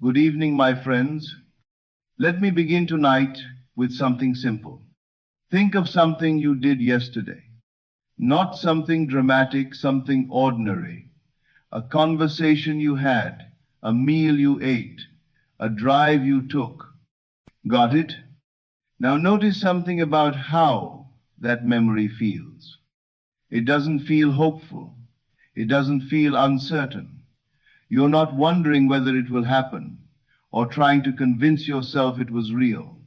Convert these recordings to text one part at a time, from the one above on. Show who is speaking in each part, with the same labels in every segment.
Speaker 1: Good evening, my friends. Let me begin tonight with something simple. Think of something you did yesterday. Not something dramatic, something ordinary. A conversation you had, a meal you ate, a drive you took. Got it? Now notice something about how that memory feels. It doesn't feel hopeful. It doesn't feel uncertain. You're not wondering whether it will happen or trying to convince yourself it was real.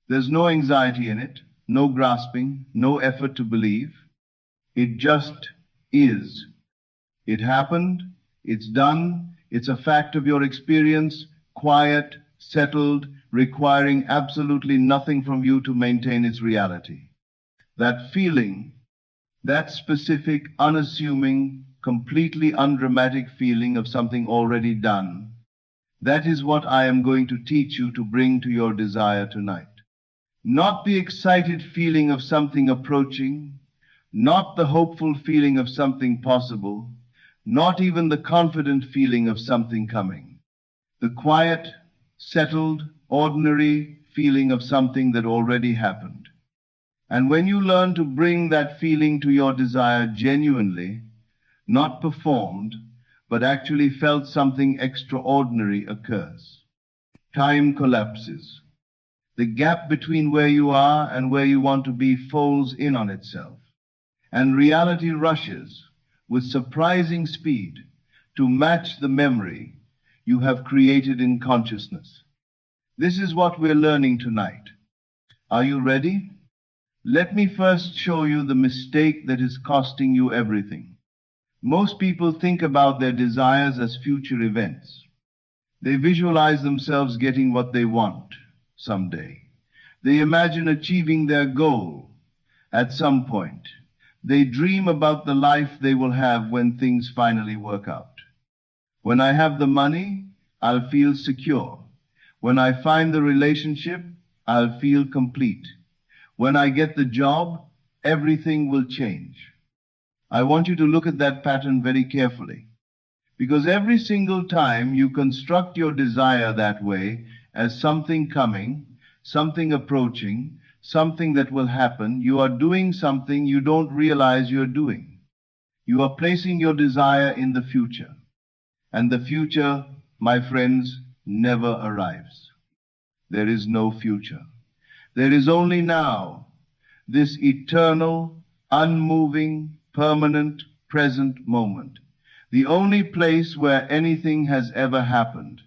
Speaker 1: There's no anxiety in it, no grasping, no effort to believe. It just is. It happened, it's done, it's a fact of your experience, quiet, settled, requiring absolutely nothing from you to maintain its reality. That feeling, that specific, unassuming, completely undramatic feeling of something already done, that is what I am going to teach you to bring to your desire tonight. Not the excited feeling of something approaching, not the hopeful feeling of something possible, not even the confident feeling of something coming. The quiet, settled, ordinary feeling of something that already happened. And when you learn to bring that feeling to your desire genuinely, not performed, but actually felt, something extraordinary occurs. Time collapses. The gap between where you are and where you want to be folds in on itself. And reality rushes with surprising speed to match the memory you have created in consciousness. This is what we're learning tonight. Are you ready? Let me first show you the mistake that is costing you everything. Most people think about their desires as future events. They visualize themselves getting what they want someday. They imagine achieving their goal at some point. They dream about the life they will have when things finally work out. When I have the money, I'll feel secure. When I find the relationship, I'll feel complete. When I get the job, everything will change. I want you to look at that pattern very carefully, because every single time you construct your desire that way, as something coming, something approaching, something that will happen, you are doing something you don't realize you're doing. You are placing your desire in the future. And the future, my friends, never arrives. There is no future. There is only now, this eternal, unmoving, permanent, present moment. The only place where anything has ever happened.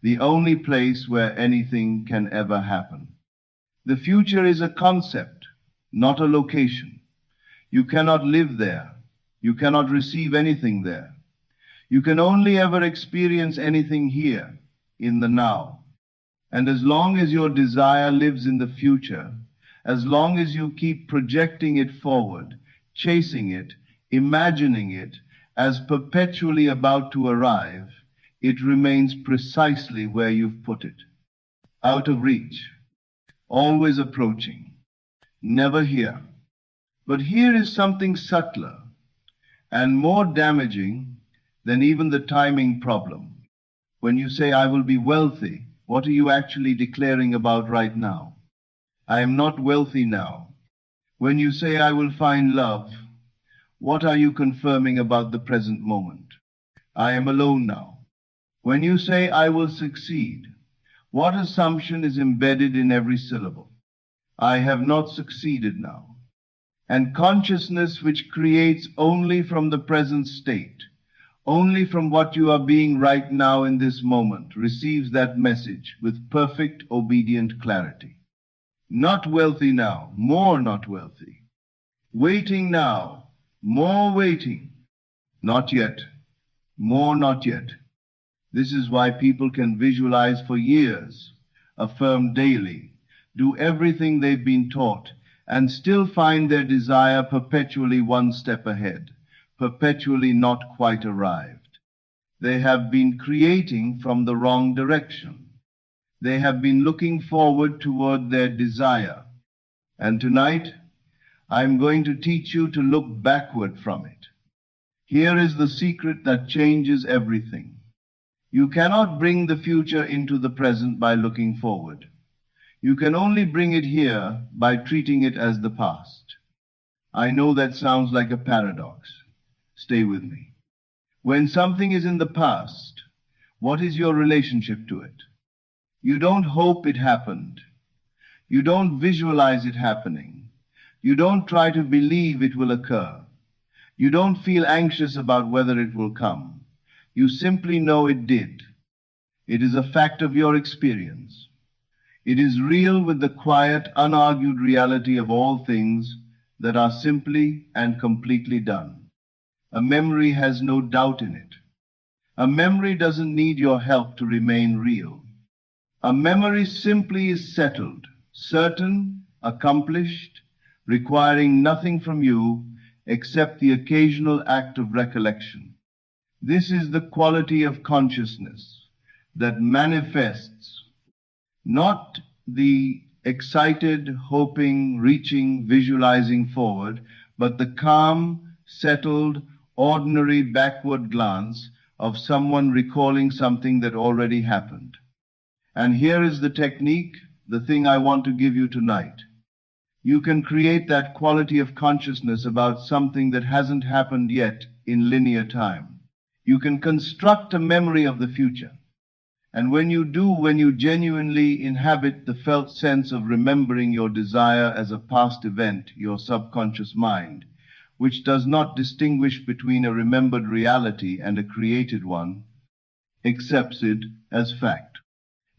Speaker 1: The only place where anything can ever happen. The future is a concept, not a location. You cannot live there. You cannot receive anything there. You can only ever experience anything here, in the now. And as long as your desire lives in the future, as long as you keep projecting it forward, chasing it, imagining it as perpetually about to arrive, it remains precisely where you've put it. Out of reach, always approaching, never here. But here is something subtler and more damaging than even the timing problem. When you say, I will be wealthy, what are you actually declaring about right now? I am not wealthy now. When you say, I will find love, what are you confirming about the present moment? I am alone now. When you say, I will succeed, what assumption is embedded in every syllable? I have not succeeded now. And consciousness, which creates only from the present state, only from what you are being right now in this moment, receives that message with perfect, obedient clarity. Not wealthy now, more not wealthy. Waiting now, more waiting. Not yet, more not yet. This is why people can visualize for years, affirm daily, do everything they've been taught, and still find their desire perpetually one step ahead, perpetually not quite arrived. They have been creating from the wrong direction. They have been looking forward toward their desire. And tonight, I'm going to teach you to look backward from it. Here is the secret that changes everything. You cannot bring the future into the present by looking forward. You can only bring it here by treating it as the past. I know that sounds like a paradox. Stay with me. When something is in the past, what is your relationship to it? You don't hope it happened. You don't visualize it happening. You don't try to believe it will occur. You don't feel anxious about whether it will come. You simply know it did. It is a fact of your experience. It is real with the quiet, unargued reality of all things that are simply and completely done. A memory has no doubt in it. A memory doesn't need your help to remain real. A memory simply is settled, certain, accomplished, requiring nothing from you except the occasional act of recollection. This is the quality of consciousness that manifests, not the excited, hoping, reaching, visualizing forward, but the calm, settled, ordinary backward glance of someone recalling something that already happened. And here is the technique, the thing I want to give you tonight. You can create that quality of consciousness about something that hasn't happened yet in linear time. You can construct a memory of the future. And when you do, when you genuinely inhabit the felt sense of remembering your desire as a past event, your subconscious mind, which does not distinguish between a remembered reality and a created one, accepts it as fact.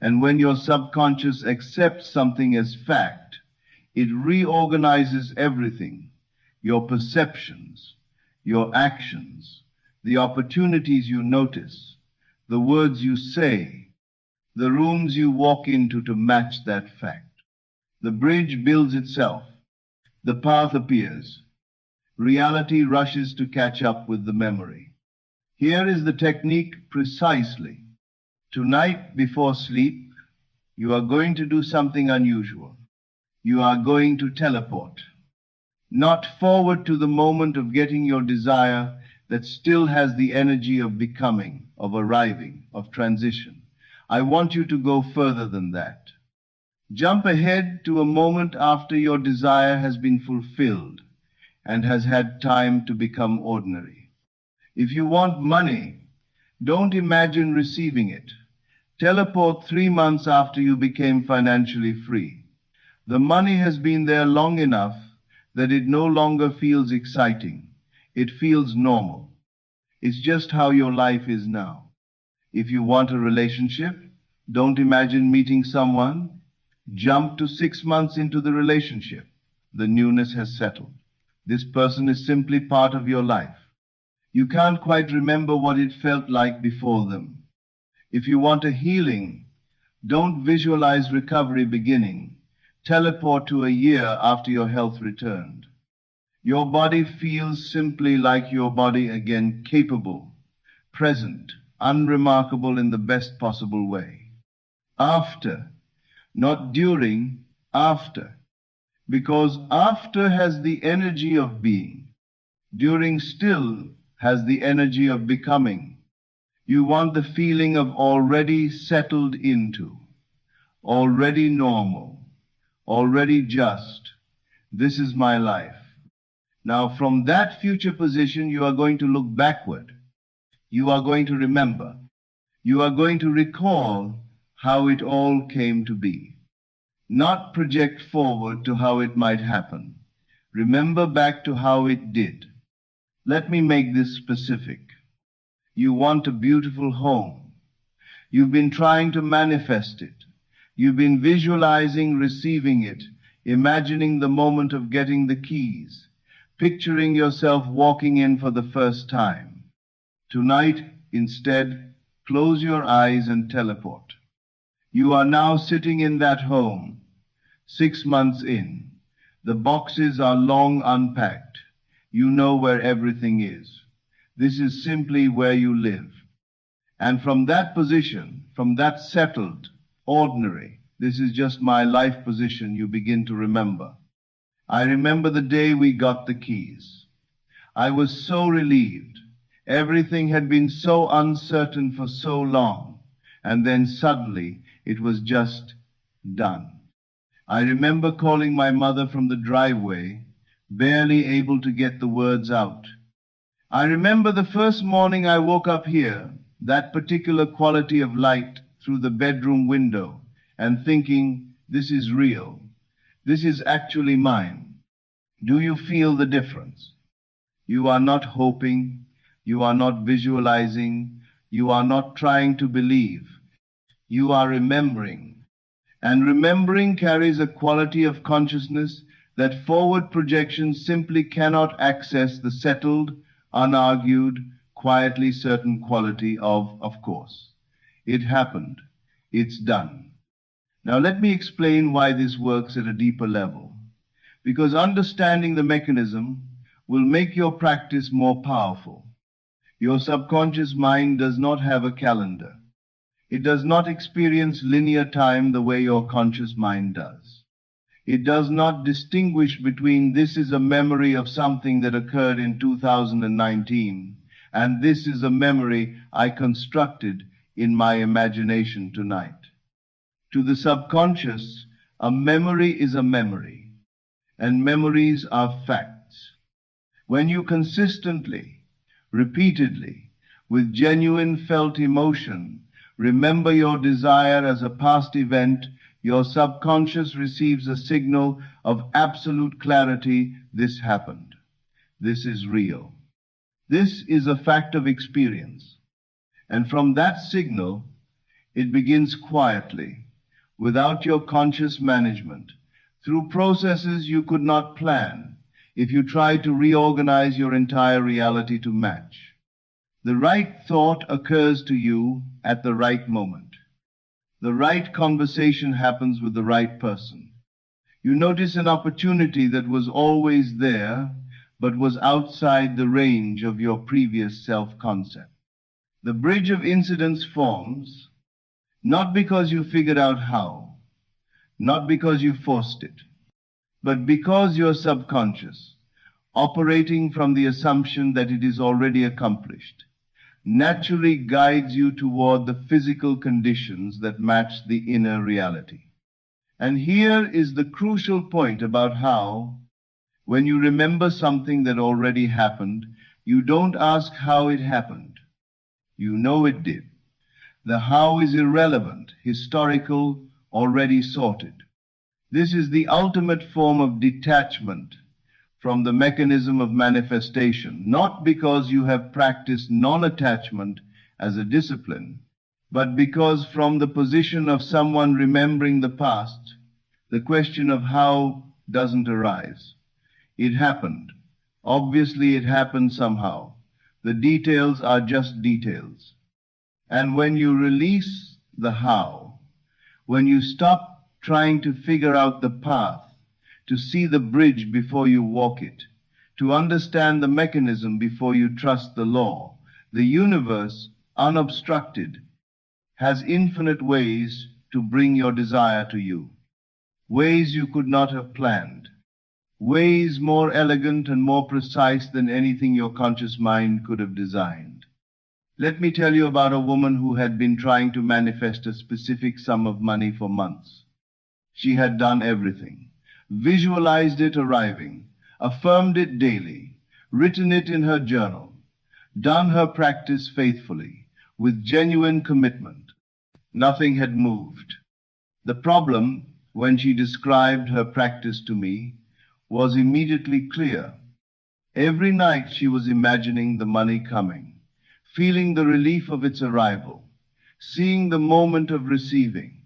Speaker 1: And when your subconscious accepts something as fact, it reorganizes everything, your perceptions, your actions, the opportunities you notice, the words you say, the rooms you walk into to match that fact. The bridge builds itself. The path appears. Reality rushes to catch up with the memory. Here is the technique precisely. Tonight, before sleep, you are going to do something unusual. You are going to teleport. Not forward to the moment of getting your desire that still has the energy of becoming, of arriving, of transition. I want you to go further than that. Jump ahead to a moment after your desire has been fulfilled and has had time to become ordinary. If you want money, don't imagine receiving it. Teleport 3 months after you became financially free. The money has been there long enough that it no longer feels exciting. It feels normal. It's just how your life is now. If you want a relationship, don't imagine meeting someone. Jump to 6 months into the relationship. The newness has settled. This person is simply part of your life. You can't quite remember what it felt like before them. If you want a healing, don't visualize recovery beginning. Teleport to a year after your health returned. Your body feels simply like your body again, capable, present, unremarkable in the best possible way. After, not during, after. Because after has the energy of being. During still has the energy of becoming. You want the feeling of already settled into, already normal, already just. This is my life. Now from that future position, you are going to look backward. You are going to remember. You are going to recall how it all came to be. Not project forward to how it might happen. Remember back to how it did. Let me make this specific. You want a beautiful home. You've been trying to manifest it. You've been visualizing receiving it, imagining the moment of getting the keys, picturing yourself walking in for the first time. Tonight, instead, close your eyes and teleport. You are now sitting in that home, 6 months in. The boxes are long unpacked. You know where everything is. This is simply where you live. And from that position, from that settled, ordinary, this is just my life position, you begin to remember. I remember the day we got the keys. I was so relieved. Everything had been so uncertain for so long, and then suddenly it was just done. I remember calling my mother from the driveway, barely able to get the words out. I remember the first morning I woke up here, that particular quality of light through the bedroom window, and thinking, this is real. This is actually mine. Do you feel the difference? You are not hoping, you are not visualizing, you are not trying to believe. You are remembering. And remembering carries a quality of consciousness that forward projection simply cannot access the settled, unargued, quietly certain quality of course. It happened. It's done. Now let me explain why this works at a deeper level. Because understanding the mechanism will make your practice more powerful. Your subconscious mind does not have a calendar. It does not experience linear time the way your conscious mind does. It does not distinguish between this is a memory of something that occurred in 2019 and this is a memory I constructed in my imagination tonight. To the subconscious, a memory is a memory, and memories are facts. When you consistently, repeatedly, with genuine felt emotion, remember your desire as a past event, your subconscious receives a signal of absolute clarity. This happened. This is real. This is a fact of experience. And from that signal, it begins quietly, without your conscious management, through processes you could not plan if you tried to reorganize your entire reality to match. The right thought occurs to you at the right moment. The right conversation happens with the right person. You notice an opportunity that was always there, but was outside the range of your previous self-concept. The bridge of incidents forms, not because you figured out how, not because you forced it, but because your subconscious, operating from the assumption that it is already accomplished, naturally guides you toward the physical conditions that match the inner reality. And here is the crucial point about how, when you remember something that already happened, you don't ask how it happened. You know it did. The how is irrelevant, historical, already sorted. This is the ultimate form of detachment from the mechanism of manifestation, not because you have practiced non-attachment as a discipline, but because from the position of someone remembering the past, the question of how doesn't arise. It happened. Obviously, it happened somehow. The details are just details. And when you release the how, when you stop trying to figure out the path, to see the bridge before you walk it, to understand the mechanism before you trust the law, the universe, unobstructed, has infinite ways to bring your desire to you. Ways you could not have planned. Ways more elegant and more precise than anything your conscious mind could have designed. Let me tell you about a woman who had been trying to manifest a specific sum of money for months. She had done everything, visualized it arriving, affirmed it daily, written it in her journal, done her practice faithfully, with genuine commitment. Nothing had moved. The problem, when she described her practice to me, was immediately clear. Every night she was imagining the money coming, feeling the relief of its arrival, seeing the moment of receiving.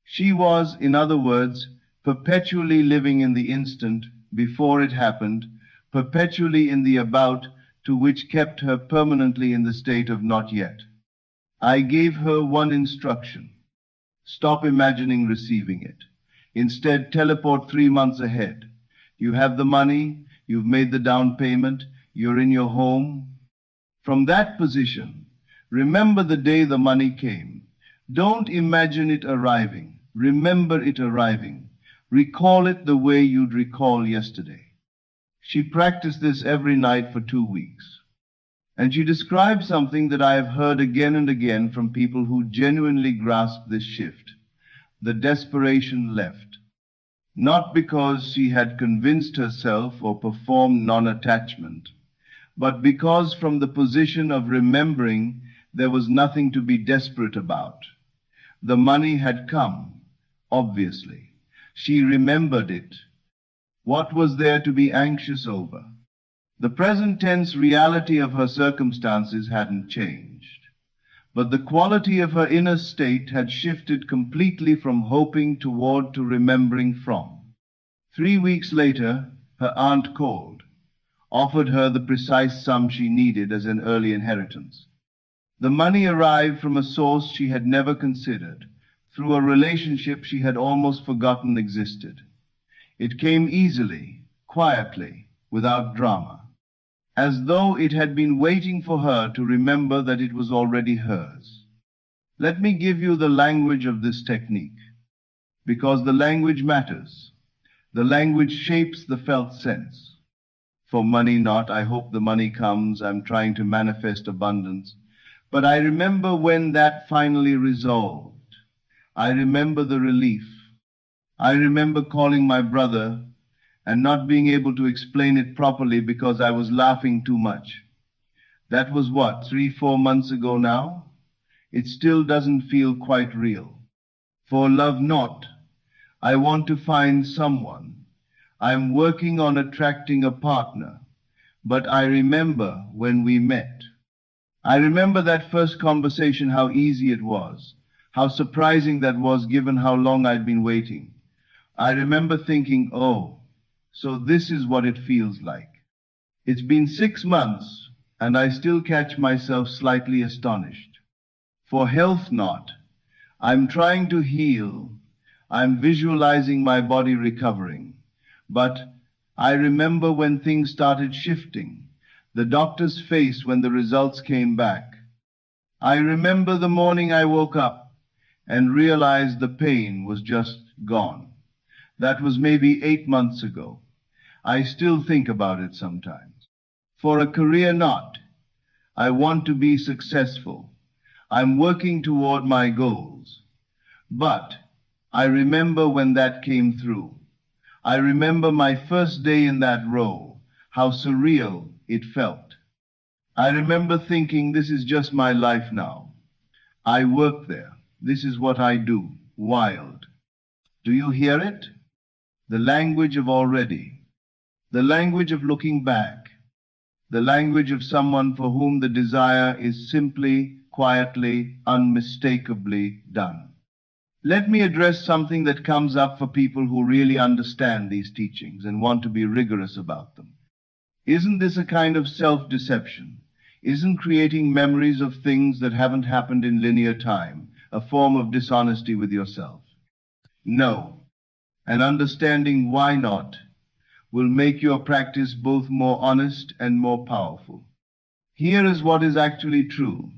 Speaker 1: She was, in other words, perpetually living in the instant before it happened, perpetually in the about, to which kept her permanently in the state of not yet. I gave her one instruction. Stop imagining receiving it. Instead, teleport 3 months ahead. You have the money, you've made the down payment, you're in your home. From that position, remember the day the money came. Don't imagine it arriving. Remember it arriving. Recall it the way you'd recall yesterday. She practiced this every night for 2 weeks. And she described something that I have heard again and again from people who genuinely grasp this shift. The desperation left. Not because she had convinced herself or performed non-attachment, but because from the position of remembering there was nothing to be desperate about. The money had come, obviously. She remembered it. What was there to be anxious over? The present tense reality of her circumstances hadn't changed, but the quality of her inner state had shifted completely from hoping toward to remembering from. 3 weeks later, her aunt called, offered her the precise sum she needed as an early inheritance. The money arrived from a source she had never considered, through a relationship she had almost forgotten existed. It came easily, quietly, without drama, as though it had been waiting for her to remember that it was already hers. Let me give you the language of this technique, because the language matters. The language shapes the felt sense. For money not, I hope the money comes, I'm trying to manifest abundance. But I remember when that finally resolved. I remember the relief. I remember calling my brother and not being able to explain it properly because I was laughing too much. That was what, 3-4 months ago now? It still doesn't feel quite real. For love not, I want to find someone. I'm working on attracting a partner. But I remember when we met. I remember that first conversation, how easy it was, how surprising that was given how long I'd been waiting. I remember thinking, oh, so this is what it feels like. It's been 6 months, and I still catch myself slightly astonished. For health not, I'm trying to heal. I'm visualizing my body recovering. But I remember when things started shifting, the doctor's face when the results came back. I remember the morning I woke up and realized the pain was just gone. That was maybe 8 months ago. I still think about it sometimes. For a career not, I want to be successful. I'm working toward my goals. But I remember when that came through. I remember my first day in that role, how surreal it felt. I remember thinking, this is just my life now. I work there. This is what I do. Wild. Do you hear it? The language of already. The language of looking back. The language of someone for whom the desire is simply, quietly, unmistakably done. Let me address something that comes up for people who really understand these teachings and want to be rigorous about them. Isn't this a kind of self-deception? Isn't creating memories of things that haven't happened in linear time a form of dishonesty with yourself? No. And understanding why not will make your practice both more honest and more powerful. Here is what is actually true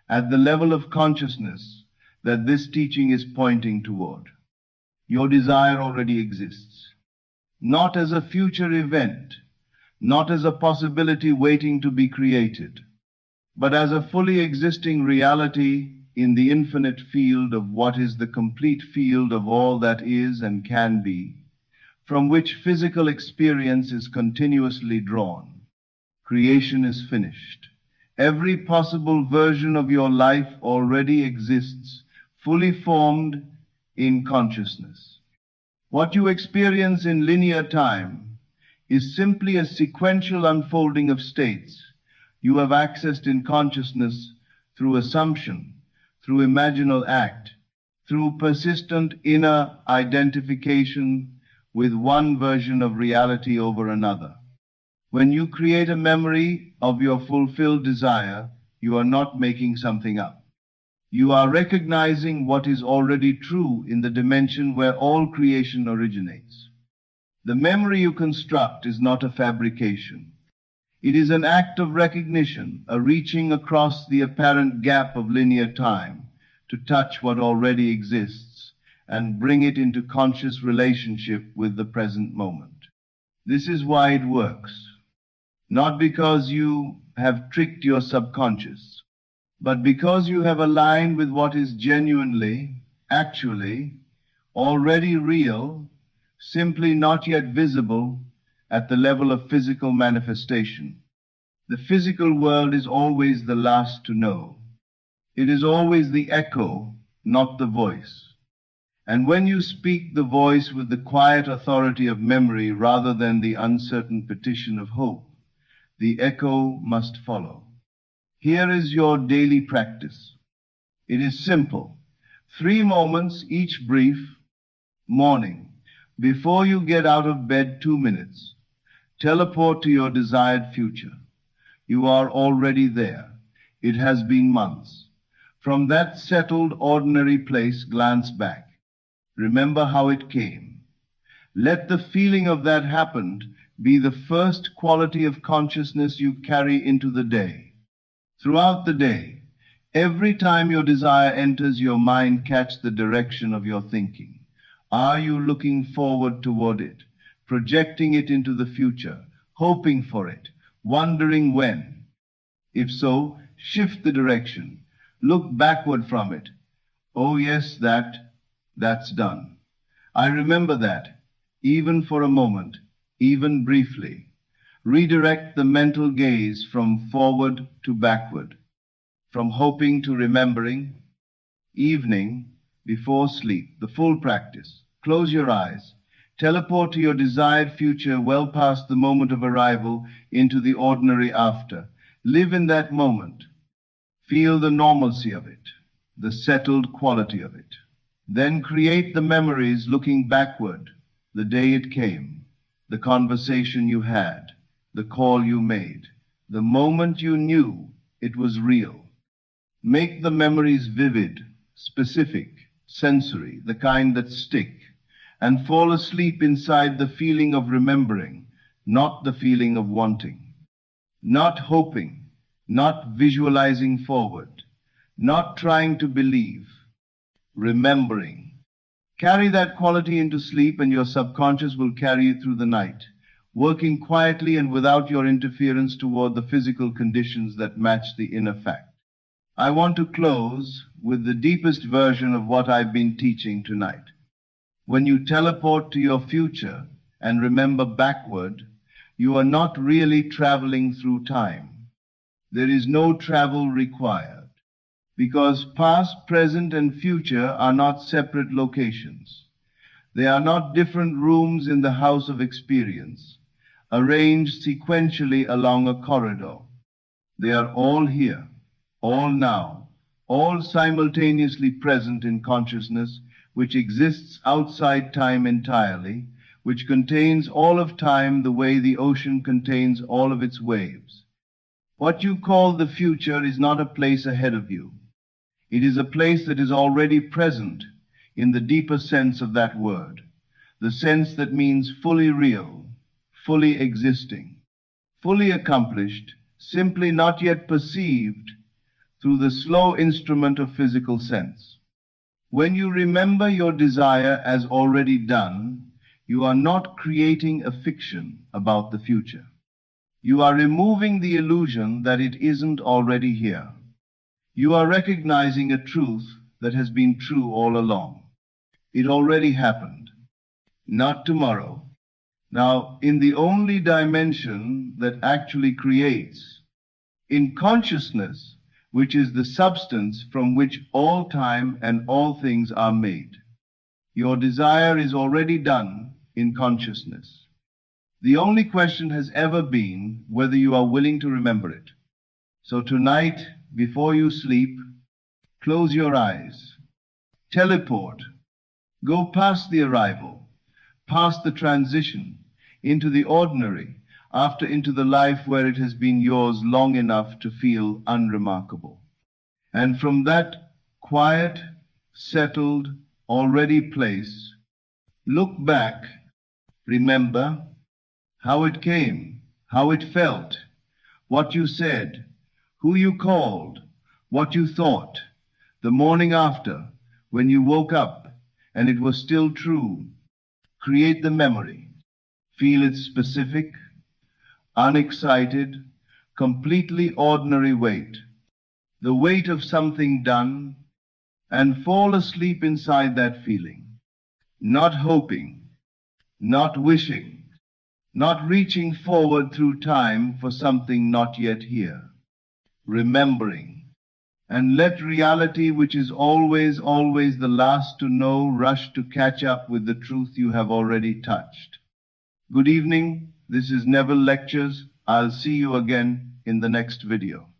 Speaker 1: at the level of consciousness that this teaching is pointing toward. Your desire already exists, not as a future event, not as a possibility waiting to be created, but as a fully existing reality in the infinite field of what is the complete field of all that is and can be, from which physical experience is continuously drawn. Creation is finished. Every possible version of your life already exists, fully formed in consciousness. What you experience in linear time is simply a sequential unfolding of states you have accessed in consciousness through assumption, through imaginal act, through persistent inner identification with one version of reality over another. When you create a memory of your fulfilled desire, you are not making something up. You are recognizing what is already true in the dimension where all creation originates. The memory you construct is not a fabrication. It is an act of recognition, a reaching across the apparent gap of linear time to touch what already exists and bring it into conscious relationship with the present moment. This is why it works. not because you have tricked your subconscious, but because you have aligned with what is genuinely, actually, already real, simply not yet visible at the level of physical manifestation. The physical world is always the last to know. It is always the echo, not the voice. And when you speak the voice with the quiet authority of memory rather than the uncertain petition of hope, the echo must follow. Here is your daily practice. It is simple. 3 moments, each brief. Morning. Before you get out of bed, 2 minutes. Teleport to your desired future. You are already there. It has been months. From that settled, ordinary place, glance back. Remember how it came. Let the feeling of that happened be the first quality of consciousness you carry into the day. Throughout the day, every time your desire enters your mind, catch the direction of your thinking. Are you looking forward toward it, projecting it into the future, hoping for it, wondering when? If so, shift the direction. Look backward from it. Oh yes, that's done. I remember that, even for a moment, even briefly. Redirect the mental gaze from forward to backward, from hoping to remembering. Evening, before sleep, the full practice. Close your eyes. Teleport to your desired future well past the moment of arrival into the ordinary after. Live in that moment. Feel the normalcy of it, the settled quality of it. Then create the memories looking backward, the day it came, the conversation you had, the call you made, the moment you knew it was real. Make the memories vivid, specific, sensory, the kind that stick, and fall asleep inside the feeling of remembering, not the feeling of wanting, not hoping, not visualizing forward, not trying to believe, remembering. Carry that quality into sleep and your subconscious will carry it through the night, working quietly and without your interference toward the physical conditions that match the inner fact. I want to close with the deepest version of what I've been teaching tonight. When you teleport to your future and remember backward, you are not really traveling through time. There is no travel required, because past, present, and future are not separate locations. They are not different rooms in the house of experience, arranged sequentially along a corridor. They are all here, all now, all simultaneously present in consciousness, which exists outside time entirely, which contains all of time the way the ocean contains all of its waves. What you call the future is not a place ahead of you. It is a place that is already present in the deeper sense of that word, the sense that means fully real, fully existing, fully accomplished, simply not yet perceived through the slow instrument of physical sense. When you remember your desire as already done, you are not creating a fiction about the future. You are removing the illusion that it isn't already here. You are recognizing a truth that has been true all along. It already happened, not tomorrow. Now, in the only dimension that actually creates, in consciousness, which is the substance from which all time and all things are made. Your desire is already done in consciousness. The only question has ever been whether you are willing to remember it. So tonight, before you sleep, close your eyes, teleport, go past the arrival, past the transition, into the ordinary, after into the life where it has been yours long enough to feel unremarkable. And from that quiet, settled, already place, look back, remember how it came, how it felt, what you said, who you called, what you thought, the morning after, when you woke up and it was still true. Create the memory. Feel its specific, unexcited, completely ordinary weight, the weight of something done, and fall asleep inside that feeling, not hoping, not wishing, not reaching forward through time for something not yet here, remembering, and let reality, which is always, always the last to know, rush to catch up with the truth you have already touched. Good evening. This is Neville Lectures. I'll see you again in the next video.